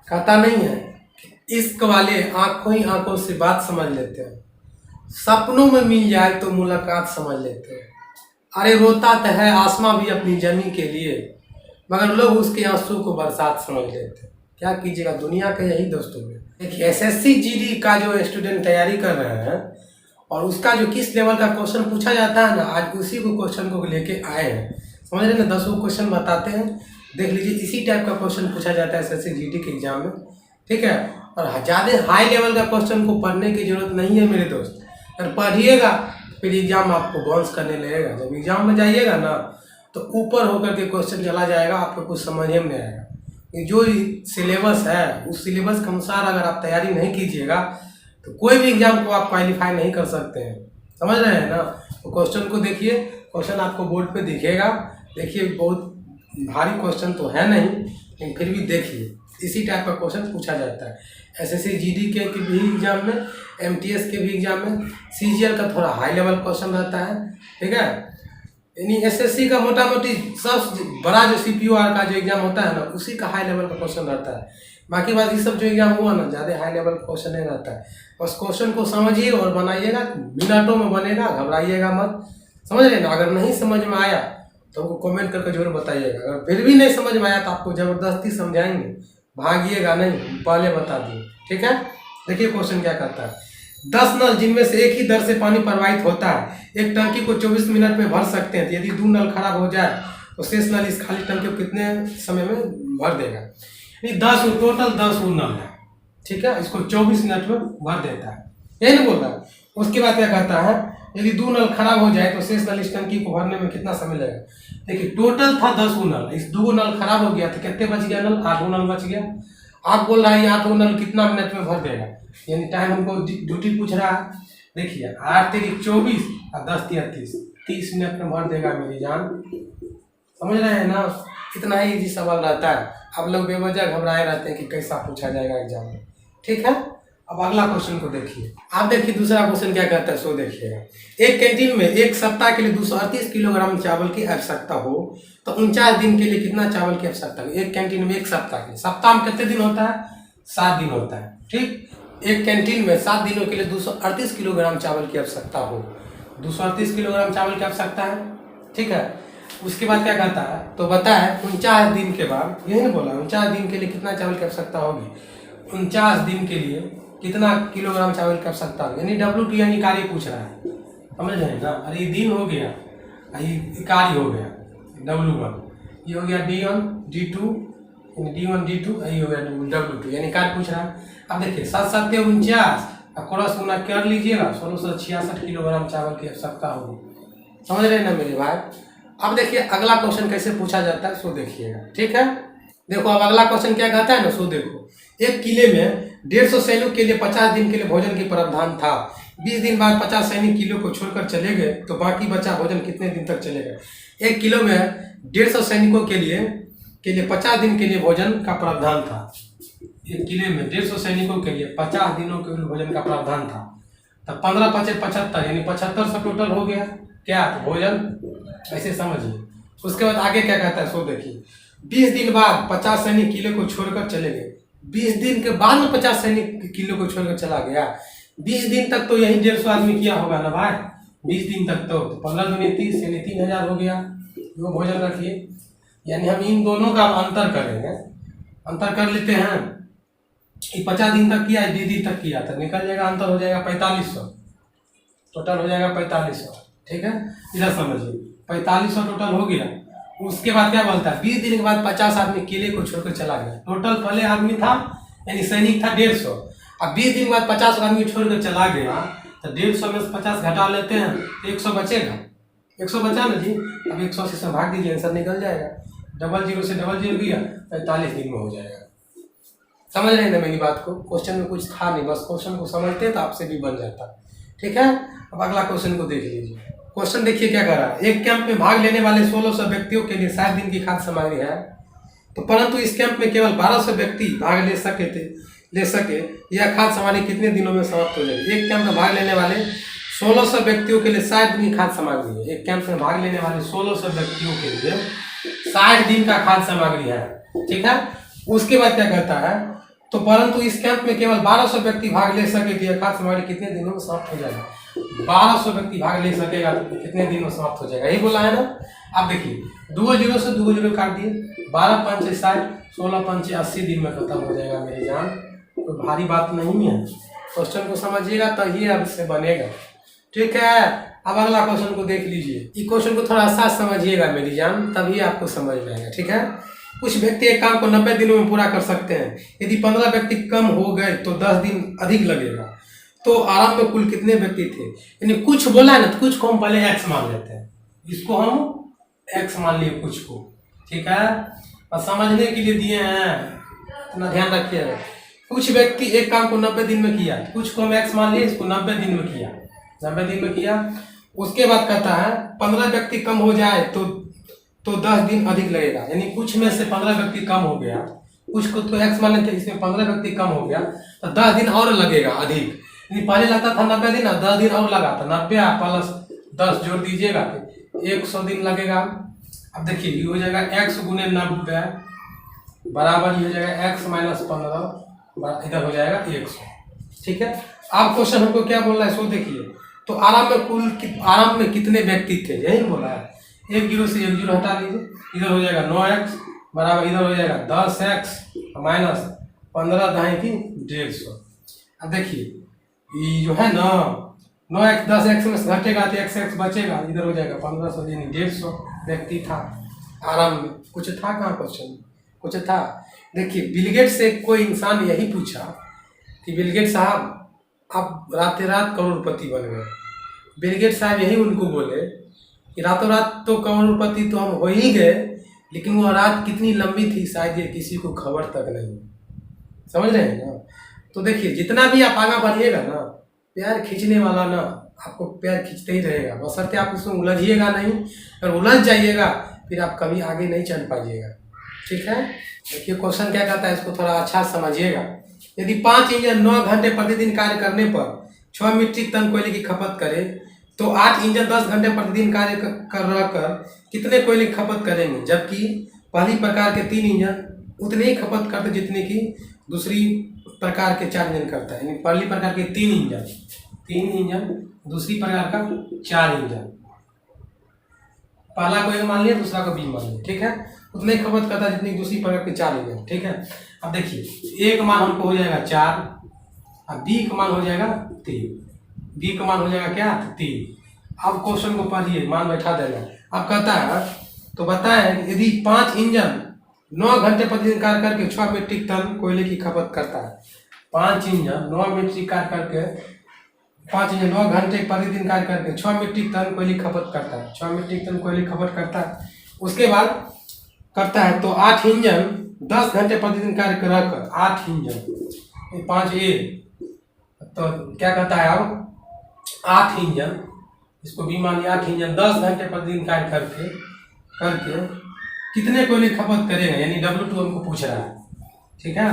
कहता नहीं है कि इश्क वाले आंखों ही आंखों से बात समझ लेते हैं, सपनों में मिल जाए तो मुलाकात समझ लेते हैं। अरे रोता तो है आसमां भी अपनी जमी के लिए, मगर लोग उसके आंसू को बरसात समझ लेते हैं। क्या कीजिएगा, दुनिया का यही दोस्तों में। देखिए एसएससी जीडी का जो स्टूडेंट तैयारी कर रहे हैं और उसका जो किस लेवल का क्वेश्चन पूछा जाता है ना, आज उसी को क्वेश्चन को लेके आए हैं। समझ रहे ना, 10 क्वेश्चन बताते हैं, देख लीजिए। इसी टाइप का क्वेश्चन पूछा जाता है एसएससी जीडी के एग्जाम में, ठीक है। और ज़्यादा हाई लेवल का क्वेश्चन को पढ़ने की जरूरत नहीं है मेरे दोस्त। अगर पढ़िएगा फिर एग्जाम आपको बाउंस करने लगेगा। जब एग्जाम में जाइएगा ना तो ऊपर होकर के क्वेश्चन चला जाएगा, आपको कुछ समझ में नहीं आएगा। जो सिलेबस है उस सिलेबस के अनुसार अगर आप तैयारी नहीं कीजिएगा तो कोई भी एग्जाम को आप क्वालिफाई नहीं कर सकते हैं। समझ रहे हैं ना। तो क्वेश्चन को देखिए, क्वेश्चन आपको बोर्ड पे दिखेगा। देखिए बहुत भारी क्वेश्चन तो है नहीं, लेकिन फिर भी देखिए इसी टाइप का क्वेश्चन पूछा जाता है एसएससी जीडी के भी एग्जाम में, एमटीएस के भी एग्जाम में। सीजीएल का थोड़ा हाई लेवल क्वेश्चन रहता है, ठीक है। यानी एसएससी का मोटा मोटी सबसे बड़ा जो सीपीओआर का जो एग्जाम होता है ना, उसी का हाई लेवल का क्वेश्चन रहता है। बाकी बात ये सब जो एग्जाम हुआ ना, ज़्यादा हाई लेवल क्वेश्चन नहीं रहता है। बस क्वेश्चन को समझिए और बनाइएगा, मिनटों में बनेगा, घबराइएगा मत। समझ रहे ना। अगर नहीं समझ में आया तो हमको कमेंट करके जरूर बताइएगा। अगर फिर भी नहीं समझ में आया तो आपको ज़बरदस्ती समझाएंगे, भागिएगा नहीं, पहले बता दिए, ठीक है। देखिए क्वेश्चन क्या कहता है। 10 नल जिनमें से एक ही दर से पानी प्रवाहित होता है, एक टंकी को 24 मिनट में भर सकते हैं। तो यदि 2 नल खराब हो जाए तो शेष नल इस खाली टंकी को कितने समय में भर देगा। यानी 10 टोटल 10 नल है, ठीक है। इसको 24 मिनट में भर देता है, यही नहीं बोल रहा है। उसके बाद क्या कहता है, यदि 2 नल खराब हो जाए तो शेष नल इस टंकी को भरने में कितना समय लगेगा। देखिए टोटल था 10 नल, इस 2 नल खराब हो गया तो कितने बच गया नल, 8 नल बच गया। आप बोल रहा है 8 नल कितना मिनट में भर देगा, यानी टाइम हमको ड्यूटी पूछ रहा है। देखिए 8 तिरिक 24 और 10 तिया 30 मिनट में भर देगा मेरी जान। समझ रहे हैं ना। इतना ही इजी सवाल रहता है। आप लोग बेवजह घबराए रहते हैं कि कैसा पूछा जाएगा एग्जाम में, ठीक है। अब अगला क्वेश्चन को देखिए। आप देखिए दूसरा क्वेश्चन क्या कहता है, सो देखिएगा। एक कैंटीन में एक सप्ताह के लिए 238 किलोग्राम चावल की आवश्यकता हो तो 49 दिन के लिए कितना चावल की आवश्यकता है। एक कैंटीन में एक सप्ताह के लिए, सप्ताह में कितने दिन होता है, 7 दिन होता है, ठीक। एक कैंटीन में 7 दिनों के लिए 238 किलोग्राम चावल की आवश्यकता हो, 238 किलोग्राम चावल की आवश्यकता है, ठीक है। उसके बाद क्या कहता है, तो बताए 49 दिन के बाद, यही नहीं बोला 49 दिन के लिए कितना चावल की आवश्यकता होगी। 49 दिन के लिए कितना किलोग्राम चावल की आवश्यकता होगी, यानी W2 यानी कार्य पूछ रहा है। समझ रहे हैं ना। अरे ये दिन हो गया, ये कार्य हो गया W1, ये हो गया D1 D2, D1 D2, ये हो गया W2 यानी कार्य पूछ रहा है। अब देखिए 7 7 49 क्रॉस गुना कर लीजिएगा, 1666 किलोग्राम चावल की आवश्यकता होगी। समझ रहे हैं ना मेरे भाई। अब देखिए अगला क्वेश्चन कैसे पूछा जाता है, सो देखिएगा, ठीक है। देखो अब अगला क्वेश्चन क्या कहता है ना, सो देखो। एक किले में 150 सैनिक के लिए 50 दिन के लिए भोजन की प्रावधान था। 20 दिन बाद 50 सैनिक किलो को छोड़कर चले गए तो बाकी बचा भोजन कितने दिन तक चलेगा। एक किलो में 150 सैनिकों के लिए 50 दिन के लिए भोजन का प्रावधान था। एक किले में 150 सैनिकों के लिए 50 दिनों के लिए भोजन का प्रावधान था। तब 15 5 75 यानी 75 टोटल हो गया क्या, तो भोजन ऐसे समझिए। उसके बाद आगे क्या कहता है, सो देखिए। 20 दिन बाद 50 सैनिक किले को छोड़कर चले गए। 20 दिन के बाद में 50 सैनिक किलो को छोड़कर चला गया। 20 दिन तक तो यही 150 आदमी किया होगा ना भाई। 20 दिन तक तो 15 दूनी 30 यानी 3000 हो गया। वो भोजन रखिए, यानी हम इन दोनों का अंतर करेंगे, अंतर कर लेते हैं। 50 दिन तक किया, 20 दिन तक किया तो निकल जाएगा, अंतर हो जाएगा 4500, टोटल हो जाएगा 4500, ठीक है। इधर समझिए 4500 टोटल हो गया। उसके बाद क्या बोलता है, 20 दिन के बाद 50 आदमी किले को छोड़कर चला गया। टोटल पहले आदमी था यानी सैनिक था 150, अब 20 दिन के बाद 50 आदमी छोड़कर चला गया तो 150 में से 50 घटा लेते हैं तो 100 बचेगा। 100 बचा ना जी, अब 100 से भाग दीजिए, आंसर निकल जाएगा। 00 से 00 गया, 45 दिन में हो जाएगा। समझ रहे हैं ना मेरी बात को। क्वेश्चन में कुछ था नहीं, बस क्वेश्चन को समझते तो आपसे भी बन जाता, ठीक है। अब अगला क्वेश्चन को देख लीजिए। क्वेश्चन देखिए क्या कर रहा है। एक कैंप में भाग लेने वाले 1600 व्यक्तियों के लिए 60 दिन की खाद्य सामग्री है, तो परंतु इस कैंप में केवल 1200 व्यक्ति भाग ले सके यह खाद्य सामग्री कितने दिनों में समाप्त हो जाएगी। एक कैंप में भाग लेने वाले 1600 व्यक्तियों के लिए 60 दिन की खाद्य सामग्री है। एक कैंप में भाग लेने वाले 1600 व्यक्तियों के लिए 60 दिन का खाद्य सामग्री है, ठीक है। उसके बाद क्या कहता है, तो परंतु इस कैंप में केवल 1200 व्यक्ति भाग ले सके तो यह खाद्य सामग्री कितने दिनों में समाप्त हो जाएगा? 1200 व्यक्ति भाग ले सकेगा तो कितने दिन में समाप्त हो जाएगा? यही बोला है ना। अब देखिए 2 जीरो से 2 जीरो काट दिए, 12 पंचे 60, 16 पंचे 80 दिन में खत्म हो जाएगा मेरी जान। कोई भारी बात नहीं है, क्वेश्चन को समझिएगा तभी अब इससे बनेगा। ठीक है, अब अगला क्वेश्चन को देख लीजिए। इस क्वेश्चन को थोड़ा सा समझिएगा मेरी जान, तभी आपको समझ में आएगा। ठीक है, कुछ व्यक्ति एक काम को 90 दिनों में पूरा कर सकते हैं। यदि 15 व्यक्ति कम हो गए तो 10 दिन अधिक लगेगा। तो आरंभ में कुल कितने व्यक्ति थे? यानी कुछ बोला है ना, तो कुछ को हम पहले एक्स मान लेते हैं, इसको हम एक्स मान लिए कुछ को। ठीक है, और समझने के लिए दिए हैं, इतना ध्यान रखिएगा। कुछ व्यक्ति एक काम को 90 दिन में किया, कुछ को हम एक्स मान लिए, इसको 90 दिन में किया, 90 दिन में किया। उसके बाद कहता है 15 व्यक्ति कम हो जाए तो 10 दिन अधिक लगेगा। यानी कुछ में से 15 व्यक्ति कम हो गया, कुछ को तो एक्स मान लेते, इसमें 15 व्यक्ति कम हो गया तो 10 दिन और लगेगा अधिक। यानी पहले लगता था 90 दिन, 10 दिन और लगा था, 90 प्लस 10 जोड़ दीजिएगा तो 100 दिन लगेगा। अब देखिए ये हो जाएगा x गुने 90 बराबर ये हो जाएगा x माइनस 15, इधर हो जाएगा 100। ठीक है, अब क्वेश्चन हमको क्या बोल रहा है सो देखिए। तो आराम में कुल आराम में कितने व्यक्ति थे, यही बोला है। 1 जीरो से 1 जीरो हटा लीजिए, इधर हो जाएगा 9x बराबर इधर हो जाएगा 10x माइनस 15 दाएं की 150। अब देखिए ये जो है ना 9x 10x में घटेगा तो x बचेगा, इधर हो जाएगा 1500 यानी 150 व्यक्ति था आराम में। कुछ था कहाँ क्वेश्चन, कुछ था। देखिए बिल गेट्स से कोई इंसान यही पूछा कि बिल गेट्स साहब आप रात रात करोड़पति बन गए। बिल गेट्स साहब यही उनको बोले कि रातों रात तो करोड़पति तो हम हो ही गए, लेकिन वो रात कितनी लंबी थी शायद ये किसी को खबर तक नहीं। समझ रहे हैं ना। तो देखिए जितना भी आप आगे बढ़िएगा ना, प्यार खींचने वाला ना आपको प्यार खींचते ही रहेगा, बशर्ते आप उसमें उलझिएगा नहीं। अगर उलझ जाइएगा फिर आप कभी आगे नहीं चल पाइएगा। ठीक है, देखिए क्वेश्चन क्या कहता है, इसको थोड़ा अच्छा समझिएगा। यदि 5 इंजन 9 घंटे प्रतिदिन कार्य करने पर 6 मीट्रिक टन कोयले की खपत करे तो 8 इंजन 10 घंटे प्रतिदिन कार्य कर कितने कोयले की खपत करेंगे? जबकि पहली प्रकार के 3 इंजन उतने ही खपत करते जितने की दूसरी प्रकार के 4 इंजन करता है। यानी पहली प्रकार के 3 इंजन, दूसरी प्रकार का 4 इंजन। पहला को एक मान लिया, दूसरा को बी मान लिया। ठीक है, उतने ही खपत करता है जितनी दूसरी प्रकार के 4 इंजन। ठीक है, अब देखिए ए का मान हमको हो जाएगा 4 और बी का मान हो जाएगा 3। बी का मान हो जाएगा क्या? 3। अब क्वेश्चन को पढ़िए, मान बैठा देना। अब कहता है तो बताएं यदि 5 इंजन 9 घंटे प्रतिदिन कार्य करके 6 मीट्रिक टन कोयले की खपत करता है। 5 इंजन 9 मीट्रिक कार्य करके 5 इंजन 9 घंटे प्रतिदिन कार्य करके 6 मीट्रिक टन कोयले की खपत करता है। 6 मीट्रिक टन कोयले की खपत करता है। उसके बाद करता है तो 8 इंजन 10 घंटे प्रतिदिन कार्य कर 8 इंजन 5 ए तो क्या कहता है अब 8 इंजन, इसको भी मानिए 8 इंजन 10 घंटे प्रतिदिन कार्य करके कितने कोयले खपत करेगा? यानी W2 हमको पूछ रहा है। ठीक है,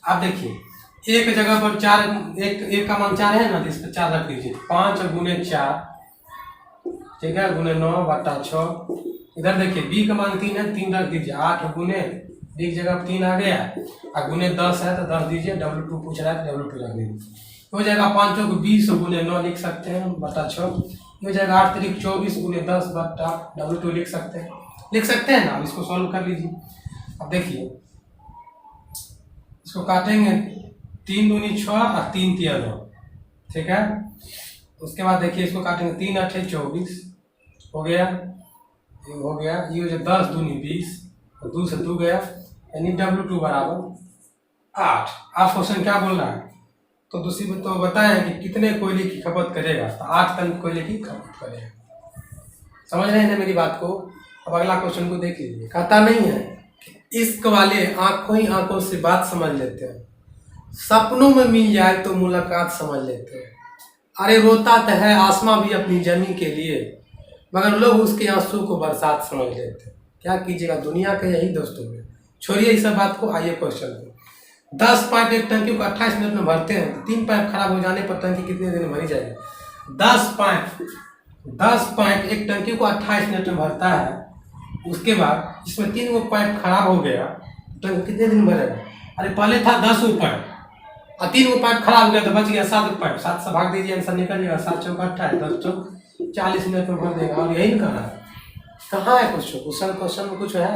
अब देखिए एक जगह पर 4 एक का मान 4 है ना, तो इस पर 4 रख दीजिए। 5 गुने 4, ठीक है, गुने 9 बटा 6। इधर देखिए बी का मान 3 है, 3 रख दीजिए। 8 गुने बी की जगह 3 आ गया और गुने 10 है तो 10 दीजिए। W2 पूछ रहा है तो W2 रख दीजिए। हो जाएगा 5 को 20 गुने 9 लिख सकते हैं बटा 6। हो जाएगा 8 3 24 गुने 10 बटा W2 लिख सकते हैं ना। अब इसको सॉल्व कर लीजिए। अब देखिए इसको काटेंगे 3 दूनी 6 और 3 तिया 9। ठीक है, उसके बाद देखिए इसको काटेंगे 3 8 24 हो गया, ये हो गया। ये हो जाए 10 दूनी 20 और 2 से 2 गया, यानी W2 बराबर 8। आप क्वेश्चन क्या बोल रहा है तो दूसरी तो बताएं कि कितने कोयले की खपत करेगा, तो 8 टन कोयले की खपत करेगा। समझ रहे हैं ना मेरी बात को। अब अगला क्वेश्चन को देख लीजिए। कहता नहीं है कि इश्क वाले आंखों ही आंखों से बात समझ लेते हैं, सपनों में मिल जाए तो मुलाकात समझ लेते हैं। अरे रोता तो है आसमां भी अपनी जमी के लिए, मगर लोग उसके आंसू को बरसात समझ लेते हैं। क्या कीजिएगा, दुनिया का यही दोस्तों में। छोड़िए इस सब बात को, आइए क्वेश्चन को। 10 पाइप एक टंकी को 28 मिनट में भरते हैं तो 3 पाइप खराब हो जाने पर टंकी कितने दिन में भरी जाएगी? 10 पाइप एक टंकी को 28 मिनट में भरता है। उसके बाद इसमें 3 पाइप खराब हो गया, टंकी कितने दिन में भरेगा? अरे पहले था 10 पाइप, और 3 को पाइप खराब हो गया तो बच गया 7 पाइप, 7 से भाग दीजिए, आंसर निकल जाएगा। 7 चौक 28, 10 चौक 40 मिनट में भर देगा। और यही ना कहा कहाँ है कुछ क्वेश्चन में कुछ है,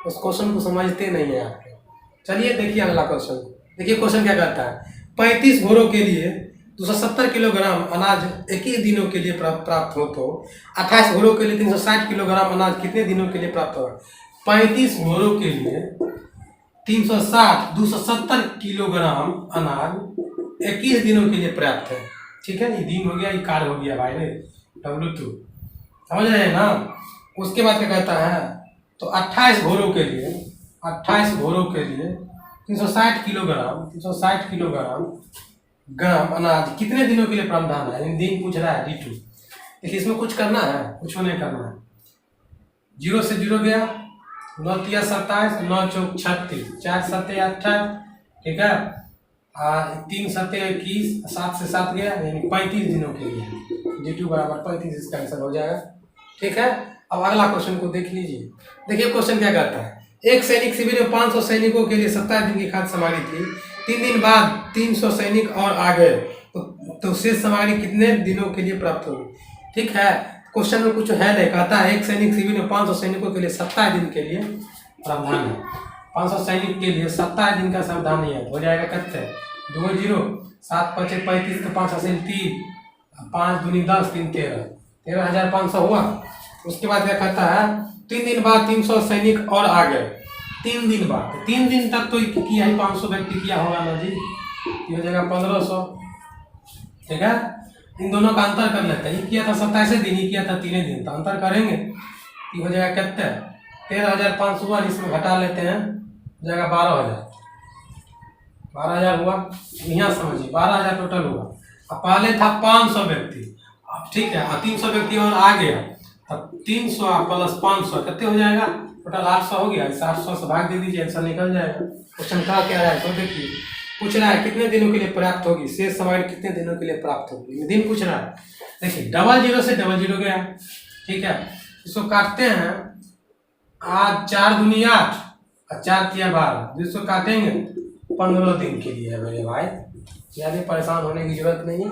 उस क्वेश्चन को समझते नहीं है आप। चलिए देखिए अगला क्वेश्चन। देखिए क्वेश्चन क्या कहता है, 35 घोड़ों के लिए 270 किलोग्राम अनाज 21 दिनों के लिए प्राप्त हो तो 28 घोड़ों के लिए 360 किलोग्राम अनाज कितने दिनों के लिए प्राप्त होगा। 35 घोड़ों के लिए 270 किलोग्राम अनाज 21 दिनों के लिए पर्याप्त है। ठीक है, ये दिन हो गया, ये कार हो गया भाई ने W2, समझ रहे हैं ना। उसके बाद क्या कहता है, तो 28 घोड़ों के लिए 360 किलोग्राम अनाज कितने दिनों के लिए प्रावधान है। दिन पूछ रहा है D2। देखिए इसमें कुछ करना है, कुछ नहीं करना है। 0 से 0 गया, 9 तिया 27, 9 चौक 36, 4 सत्ते 28, ठीक है, 3 सत्ते 21, 7 से 7 गया, यानी 35 दिनों के लिए D2 बराबर 35, इसका आंसर हो जाएगा। ठीक है, अब अगला क्वेश्चन को देख लीजिए। देखिए क्वेश्चन क्या कहता है, एक सैनिक शिविर में 500 सैनिकों के लिए 27 दिन की खाद्य सामग्री थी। 3 दिन बाद 300 सैनिक और आ गए तो शेष सामग्री कितने दिनों के लिए प्राप्त होगी। ठीक है, क्वेश्चन में कुछ है नहीं, कहता है एक सैनिक शिविर में 500 सैनिकों के लिए 27 दिन के लिए प्रावधान है। 500 सैनिक के लिए 27 दिन का सावधान है, हो जाएगा कितने 2 0, 7 5 35 के 5 हासिल 3, 5 दूनी 10, 3 13, 13,500 हुआ। उसके बाद क्या कहता है, 3 दिन बाद 300 सैनिक और आ गए। 3 दिन बाद, 3 दिन तक तो किया ही 500 व्यक्ति किया होगा ना जी, ये हो जाएगा 1500। ठीक है, इन दोनों का अंतर कर लेते हैं। ये किया था 27 दिन, ये किया था 3 दिन, तो अंतर करेंगे ये हो जाएगा कितने 13,500 हुआ, इसमें घटा लेते हैं हो जाएगा 12,000 हुआ। यहाँ समझिए 12,000 टोटल हुआ। अब पहले था 500 व्यक्ति, अब ठीक है 300 व्यक्ति और आ गया, अब 300 प्लस 500 कितने हो जाएगा, टोटल 800 हो गया। इस 800 से भाग दे दीजिए, आंसर निकल जाएगा। क्वेश्चन का क्या है तो देखिए, पूछ रहा है कितने दिनों के लिए पर्याप्त होगी, शेष सामग्री कितने दिनों के लिए प्राप्त होगी, दिन पूछ रहा है। देखिए 00 से 00 गया, ठीक है, इसको काटते हैं, आज 4 दूनी 8 और 4 तिया 12, जिसको काटेंगे 15 दिन के लिए है मेरे भाई। ज़्यादा परेशान होने की जरूरत नहीं है,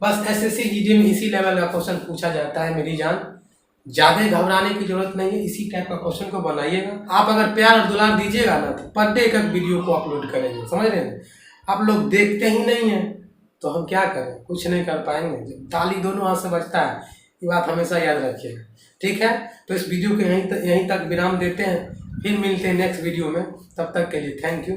बस SSC GD में इसी लेवल का क्वेश्चन पूछा जाता है मेरी जान, ज़्यादा घबराने की जरूरत नहीं है। इसी टाइप का क्वेश्चन को बनाइएगा। आप अगर प्यार और दुलार दीजिएगा ना तो पर डे एक वीडियो को अपलोड करेंगे, समझ रहे हैं। आप लोग देखते ही नहीं हैं तो हम क्या करें, कुछ नहीं कर पाएंगे। जब ताली दोनों हाथ से बजता है, ये बात हमेशा याद रखिएगा। ठीक है, तो इस वीडियो को यहीं तक विराम देते हैं, फिर मिलते हैं नेक्स्ट वीडियो में। तब तक के लिए थैंक यू।